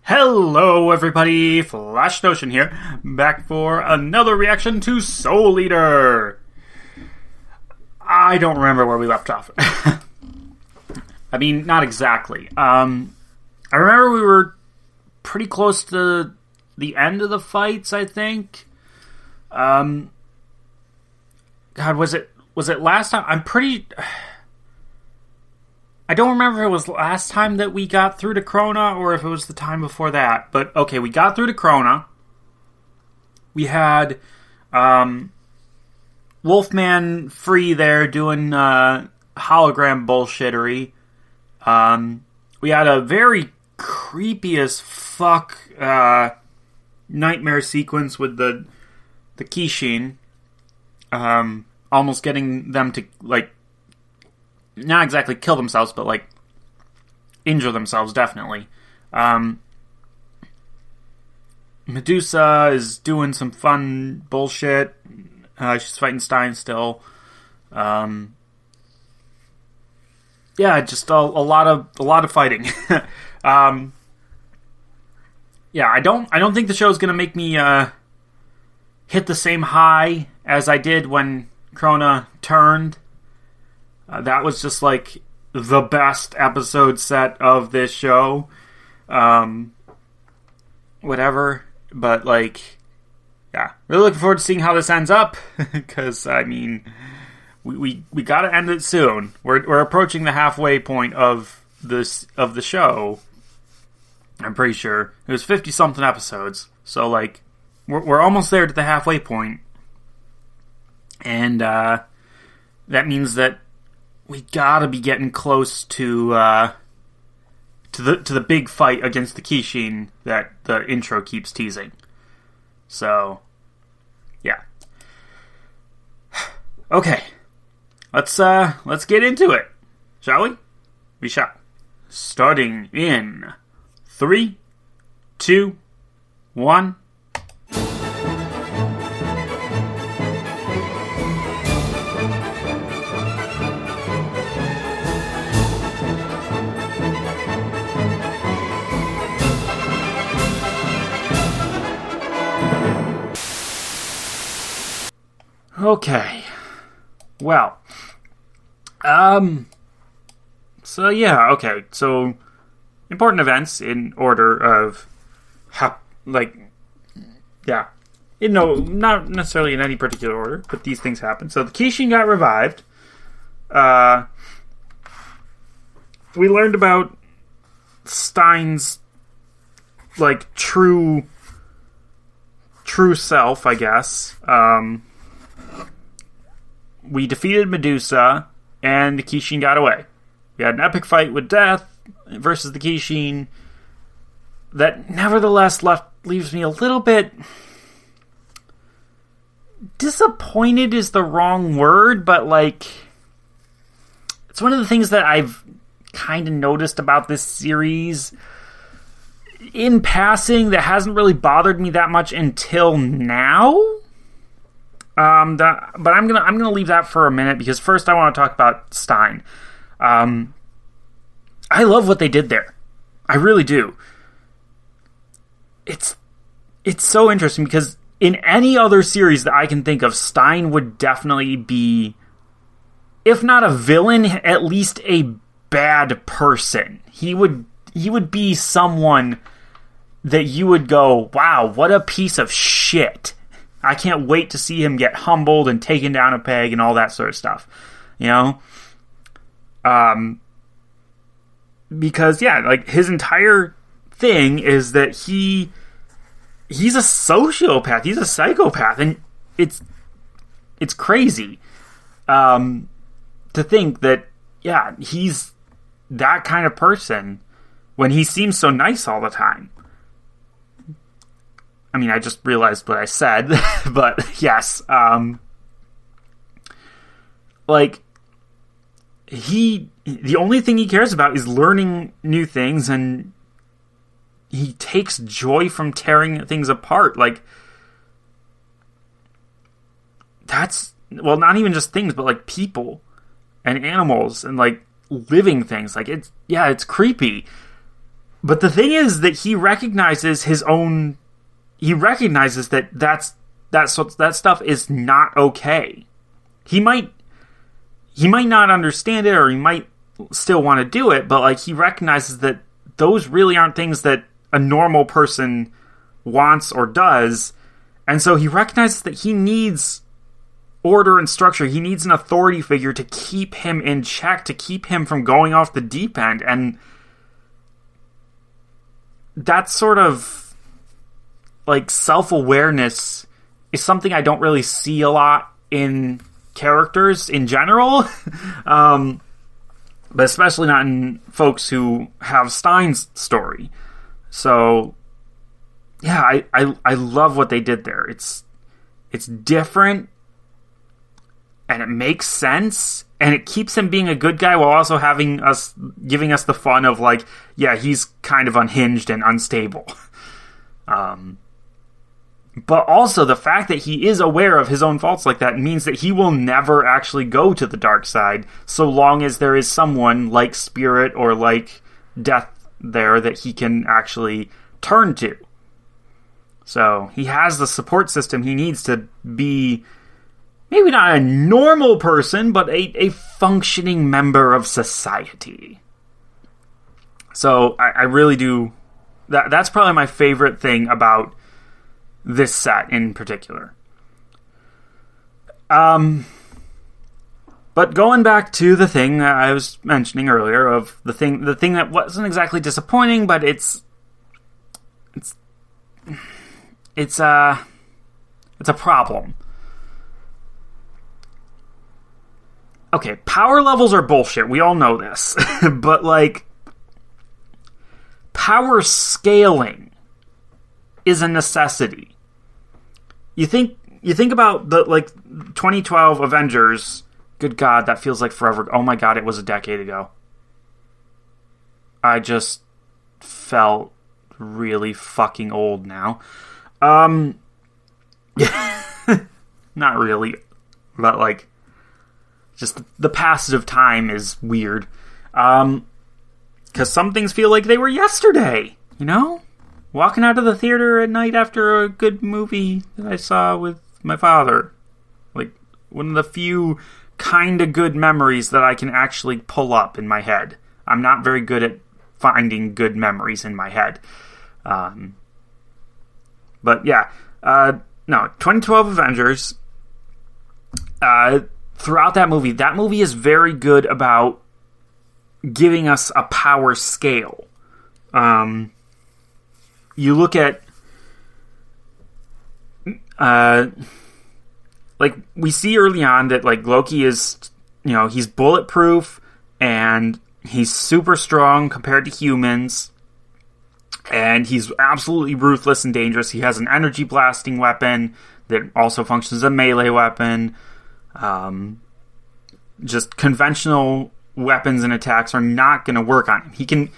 Hello everybody, Flash Notion here, back for another reaction to Soul Eater. I don't remember where we left off. I mean, not exactly. I remember we were pretty close to the end of the fights, I think. God, was it last time? I don't remember if it was last time that we got through to Krona or if it was the time before that. But, okay, we got through to Krona. We had Wolfman Free there doing hologram bullshittery. We had a very creepy as fuck nightmare sequence with the Kishin. Almost getting them to, like, not exactly kill themselves, but, like, injure themselves, definitely. Medusa is doing some fun bullshit. She's fighting Stein still. Yeah, just a lot of fighting. Yeah, I don't think the show's gonna make me hit the same high as I did when Krona turned. That was just, like, the best episode set of this show. Whatever. But, like, yeah. Really looking forward to seeing how this ends up. Because, I mean, we gotta end it soon. We're approaching the halfway point of the show. I'm pretty sure. It was 50-something episodes. So, like, we're almost there to the halfway point. And, that means that we gotta be getting close to the big fight against the Kishin that the intro keeps teasing. So, yeah. Okay, let's get into it, shall we? We shall. Starting in 3, 2, 1. Okay. Well. So yeah, okay. So important events in order of not necessarily in any particular order, but these things happen. So the Kishin got revived. We learned about Stein's, like, true self, I guess. We defeated Medusa, and the Kishin got away. We had an epic fight with Death versus the Kishin that nevertheless leaves me a little bit disappointed is the wrong word, but, like, it's one of the things that I've kind of noticed about this series in passing that hasn't really bothered me that much until now. But I'm gonna leave that for a minute because first I want to talk about Stein. I love what they did there. I really do. It's so interesting because in any other series that I can think of, Stein would definitely be, if not a villain, at least a bad person. He would be someone that you would go, wow, what a piece of shit. I can't wait to see him get humbled and taken down a peg and all that sort of stuff. You know? Because, yeah, like, his entire thing is that he's a sociopath. He's a psychopath. And it's crazy to think that, yeah, he's that kind of person when he seems so nice all the time. I mean, I just realized what I said, but yes, like, the only thing he cares about is learning new things, and he takes joy from tearing things apart. Like, that's, well, not even just things, but, like, people and animals and, like, living things. Like, it's creepy. But the thing is that he recognizes his own. He recognizes that that stuff is not okay. He might not understand it, or he might still want to do it, but like he recognizes that those really aren't things that a normal person wants or does, and so he recognizes that he needs order and structure. He needs an authority figure to keep him in check, to keep him from going off the deep end, and that sort of like self-awareness is something I don't really see a lot in characters in general, but especially not in folks who have Stein's story. So yeah, I love what they did there. It's different, and it makes sense, and it keeps him being a good guy while also giving us the fun of like, yeah, he's kind of unhinged and unstable. But also the fact that he is aware of his own faults like that means that he will never actually go to the dark side so long as there is someone like Spirit or like Death there that he can actually turn to. So he has the support system he needs to be maybe not a normal person, but a functioning member of society. So I really do. That's probably my favorite thing about this set in particular. But going back to the thing that I was mentioning earlier, of the thing that wasn't exactly disappointing, but it's a problem. Okay, power levels are bullshit. We all know this. But like, power scaling is a necessity. You think about the like 2012 Avengers. Good God, that feels like forever. Oh my God, it was a decade ago. I just felt really fucking old now. Not really, but like, just the passage of time is weird. Because some things feel like they were yesterday, you know? Walking out of the theater at night after a good movie that I saw with my father. Like, one of the few kind of good memories that I can actually pull up in my head. I'm not very good at finding good memories in my head. But yeah, no, 2012 Avengers, throughout that movie is very good about giving us a power scale. You look at, like, we see early on that, like, Loki is, you know, he's bulletproof, and he's super strong compared to humans, and he's absolutely ruthless and dangerous. He has an energy blasting weapon that also functions as a melee weapon. Just conventional weapons and attacks are not going to work on him. He can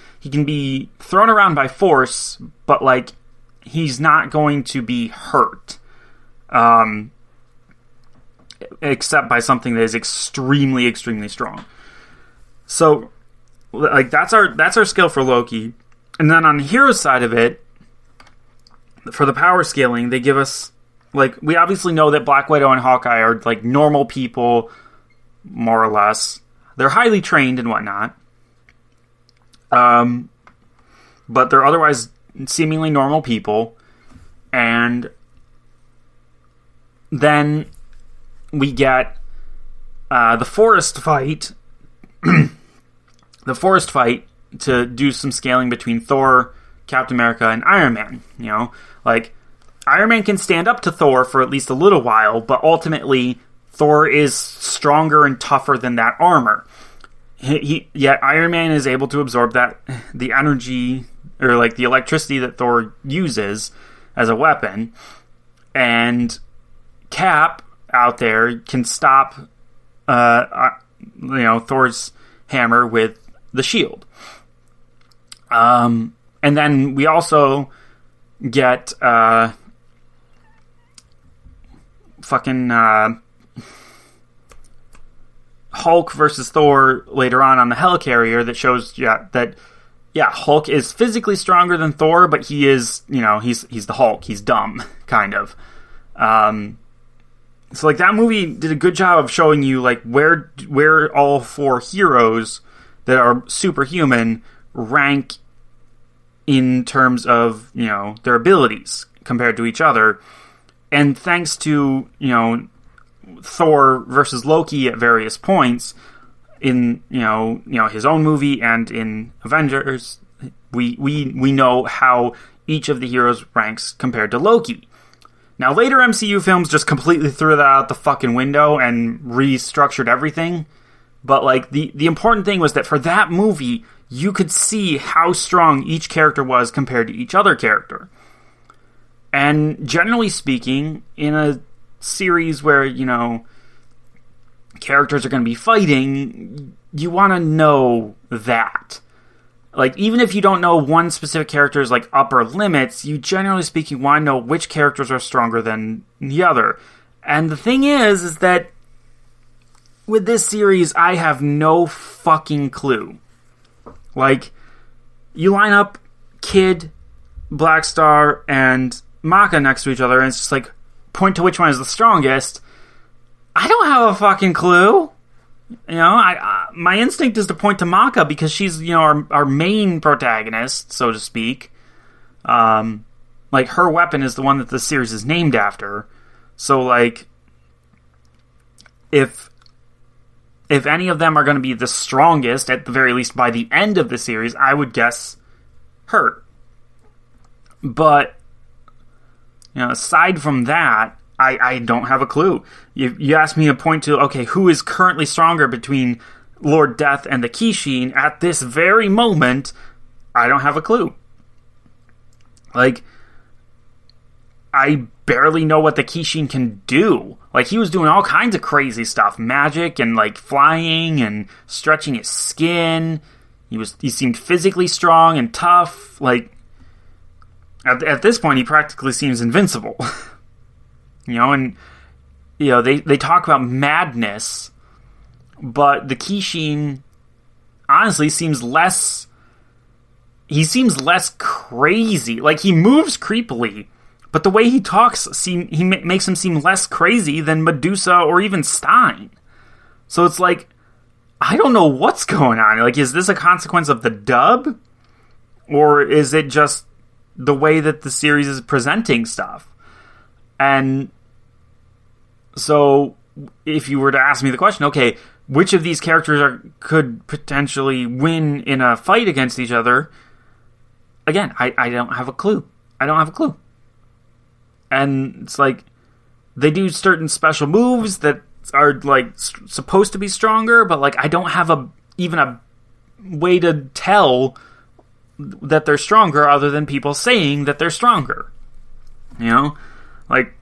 be thrown around by force, but like, he's not going to be hurt, except by something that is extremely, extremely strong. So, like, that's our skill for Loki. And then on the hero side of it, for the power scaling, they give us, like, we obviously know that Black Widow and Hawkeye are like normal people, more or less. They're highly trained and whatnot. But they're otherwise seemingly normal people. And then we get the forest fight. The forest fight to do some scaling between Thor, Captain America, and Iron Man. You know, like, Iron Man can stand up to Thor for at least a little while, but ultimately Thor is stronger and tougher than that armor. Yet Iron Man is able to absorb the energy, or like the electricity that Thor uses as a weapon, and Cap out there can stop, Thor's hammer with the shield. And then we also get Hulk versus Thor later on the helicarrier that shows that yeah, Hulk is physically stronger than Thor, but he is, he's the Hulk. He's dumb, kind of. So like that movie did a good job of showing you like where all four heroes that are superhuman rank in terms of, their abilities compared to each other. And thanks to, Thor versus Loki at various points in, his own movie and in Avengers, we know how each of the heroes ranks compared to Loki. Now, later MCU films just completely threw that out the fucking window and restructured everything. But, like, the important thing was that for that movie, you could see how strong each character was compared to each other character. And generally speaking, in a series where, characters are going to be fighting, you want to know that. Like, even if you don't know one specific character's, like, upper limits, you generally speaking want to know which characters are stronger than the other. And the thing is that with this series, I have no fucking clue. Like, you line up Kid, Black Star, and Maka next to each other, and it's just like, point to which one is the strongest. I don't have a fucking clue. My instinct is to point to Maka because she's, our main protagonist, so to speak. Like, her weapon is the one that the series is named after. So, like, if any of them are going to be the strongest, at the very least by the end of the series, I would guess her. But, aside from that, I don't have a clue. You asked me to point to, okay, who is currently stronger between Lord Death and the Kishin at this very moment? I don't have a clue. Like, I barely know what the Kishin can do. Like, he was doing all kinds of crazy stuff. Magic and, like, flying and stretching his skin. He seemed physically strong and tough. Like, at this point, he practically seems invincible. They talk about madness, but the Kishin honestly seems less... He seems less crazy. Like, he moves creepily, but the way he talks makes him seem less crazy than Medusa or even Stein. So it's like, I don't know what's going on. Like, is this a consequence of the dub? Or is it just the way that the series is presenting stuff? And so, if you were to ask me the question, okay, which of these characters could potentially win in a fight against each other? Again, I don't have a clue. I don't have a clue. And it's like, they do certain special moves that are, like, supposed to be stronger, but, like, I don't have even a way to tell that they're stronger other than people saying that they're stronger. Like,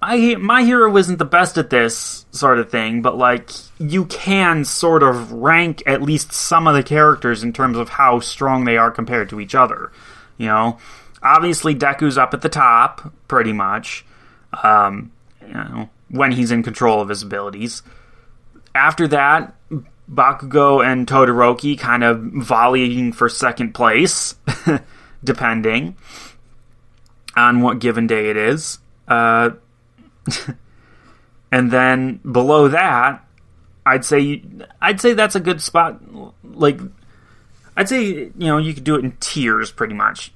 my hero isn't the best at this sort of thing, but, like, you can sort of rank at least some of the characters in terms of how strong they are compared to each other. Obviously Deku's up at the top, pretty much, when he's in control of his abilities. After that, Bakugo and Todoroki kind of volleying for second place, depending on what given day it is. And then below that, I'd say that's a good spot. Like, I'd say, you could do it in tiers, pretty much.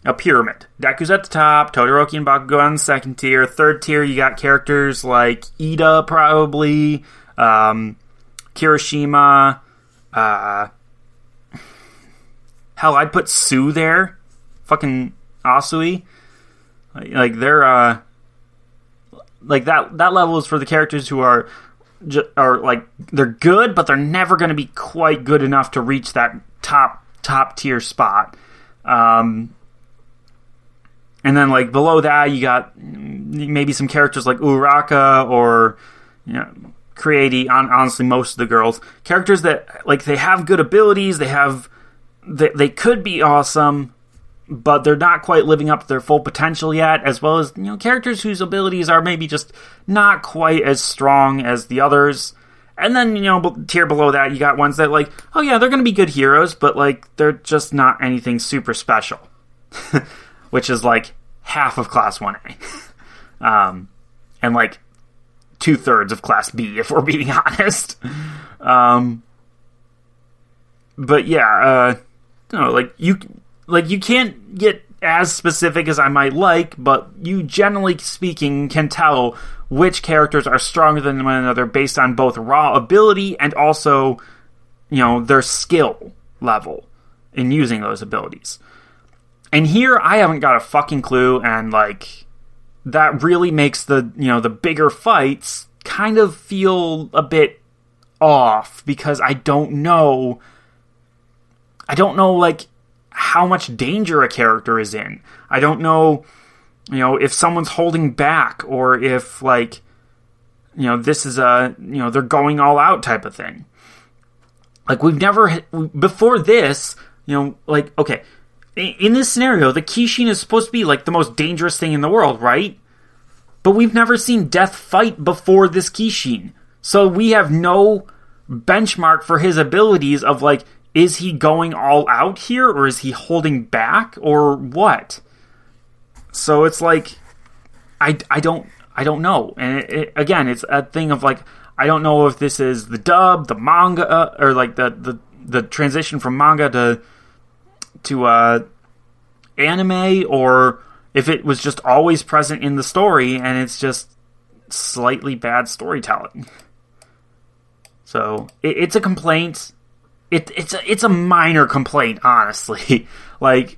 A pyramid. Deku's at the top, Todoroki and Bakugo on the second tier. Third tier, you got characters like Ida, probably, Kirishima, hell, I'd put Sue there. Fucking Asui. Like, they're, like, that level is for the characters who are like, they're good, but they're never going to be quite good enough to reach that top tier spot. And then, like, below that, you got maybe some characters like Uraka or, Creati, honestly, most of the girls. Characters that, like, they have good abilities, they could be awesome, but they're not quite living up to their full potential yet, as well as, characters whose abilities are maybe just not quite as strong as the others. And then, tier below that, you got ones that, like, oh yeah, they're going to be good heroes, but, like, they're just not anything super special. Which is, like, half of Class 1A. And, like, 2/3 of Class B, if we're being honest. But, yeah, you can't get as specific as I might like, but you, generally speaking, can tell which characters are stronger than one another based on both raw ability and also, their skill level in using those abilities. And here, I haven't got a fucking clue, and, like, that really makes the bigger fights kind of feel a bit off, because I don't know, like, how much danger a character is in. I don't know, if someone's holding back, or if, like, this is they're going all out type of thing. Like, we've never, before this, okay, in this scenario, the Kishin is supposed to be, like, the most dangerous thing in the world, right? But we've never seen Death fight before this Kishin. So we have no benchmark for his abilities of, like, is he going all out here, or is he holding back, or what? So it's like, I don't know. And again, it's a thing of, like, I don't know if this is the dub, the manga, or, like, the transition from manga to anime, or if it was just always present in the story and it's just slightly bad storytelling. So it's a complaint. It's a minor complaint, honestly. Like,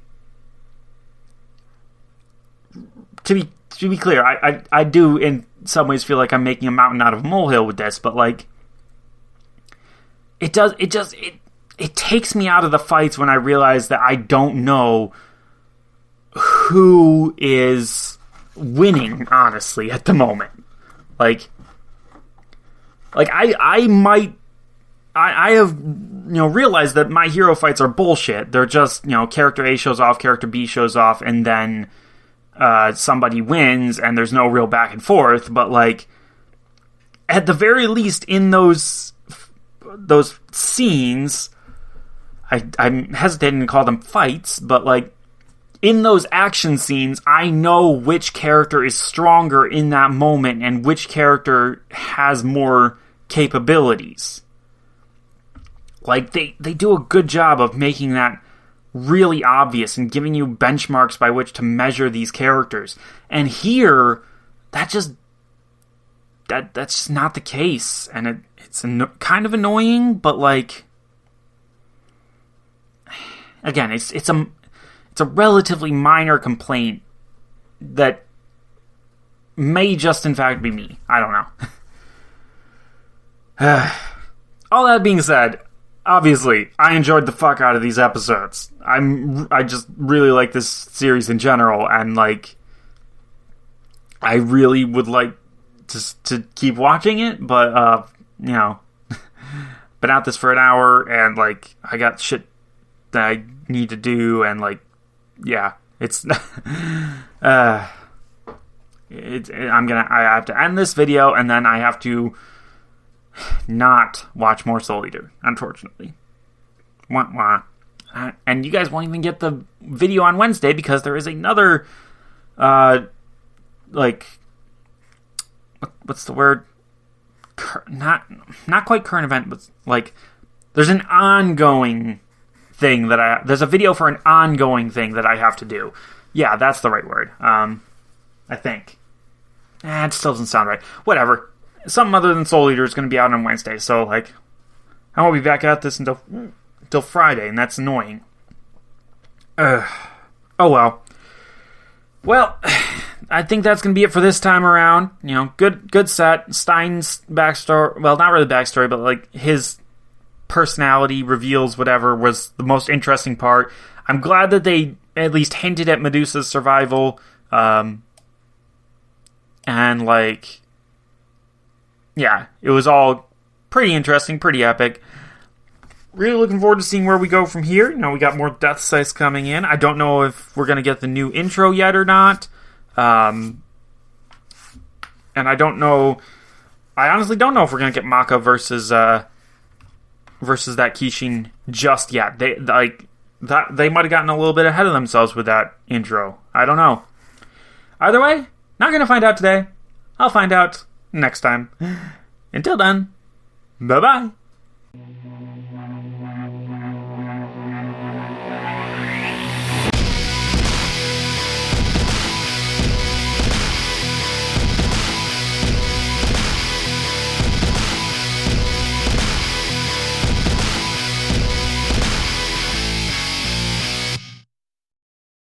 to be clear, I do in some ways feel like I'm making a mountain out of a molehill with this, but, like, it takes me out of the fights when I realize that I don't know who is winning, honestly, at the moment. Like I have, realized that my hero fights are bullshit. They're just, character A shows off, character B shows off, and then somebody wins, and there's no real back and forth. But, like, at the very least, in those scenes, I'm hesitating to call them fights, but, like, in those action scenes, I know which character is stronger in that moment and which character has more capabilities. Like, they do a good job of making that really obvious and giving you benchmarks by which to measure these characters. And here, that's just not the case. And it's kind of annoying, but, like, again, it's a relatively minor complaint that may just in fact be me. I don't know. All that being said, obviously, I enjoyed the fuck out of these episodes. I just really like this series in general, and, like, I really would like to keep watching it, but, been at this for an hour, and, like, I got shit that I need to do, and, like, yeah, it's, I have to end this video, and then I have to not watch more Soul Eater, unfortunately. Wah, wah. And you guys won't even get the video on Wednesday because there is another, like, what's the word? Not quite current event, but, like, there's an ongoing thing there's a video for an ongoing thing that I have to do. Yeah, that's the right word. I think. It still doesn't sound right. Whatever. Something other than Soul Eater is going to be out on Wednesday, so, like, I won't be back at this until Friday, and that's annoying. Oh, well. Well, I think that's going to be it for this time around. Good set. Stein's backstory, well, not really backstory, but, like, his personality reveals, whatever, was the most interesting part. I'm glad that they at least hinted at Medusa's survival. And, like, yeah, it was all pretty interesting, pretty epic. Really looking forward to seeing where we go from here. We got more Death Sites coming in. I don't know if we're going to get the new intro yet or not. And I don't know I honestly don't know if we're gonna get Maka versus that Kishin just yet. They might have gotten a little bit ahead of themselves with that intro. I don't know. Either way, not gonna find out today. I'll find out next time. Until then, bye bye.